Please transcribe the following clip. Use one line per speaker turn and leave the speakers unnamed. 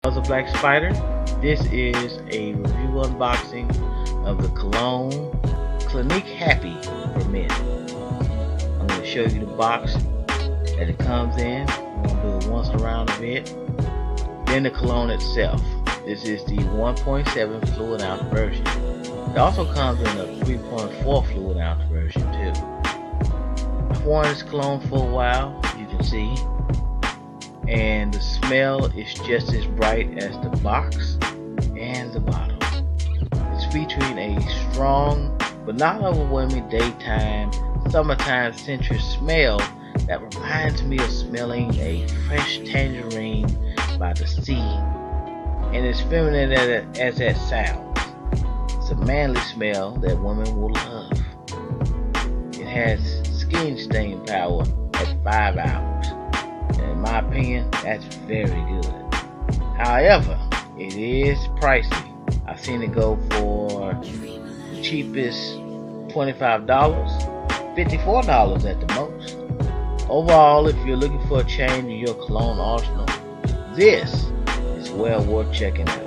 As a Black Spider, this is a review unboxing of the cologne Clinique Happy for men. I'm going to show you the box that it comes in. I'm going to do it once around a bit. Then the cologne itself. This is the 1.7 fluid ounce version. It also comes in a 3.4 fluid ounce version too. I've worn this cologne for a while, you can see. And the smell is just as bright as the box and the bottle. It's featuring a strong but not overwhelming daytime, summertime citrus smell that reminds me of smelling a fresh tangerine by the sea, and as feminine as that sounds, it's a manly smell that women will love. It has skin stain power at 5 hours. In my opinion, that's very good. However, it is pricey. I've seen it go for the cheapest $25, $54 at the most. Overall, if you're looking for a change in your cologne arsenal, this is well worth checking out.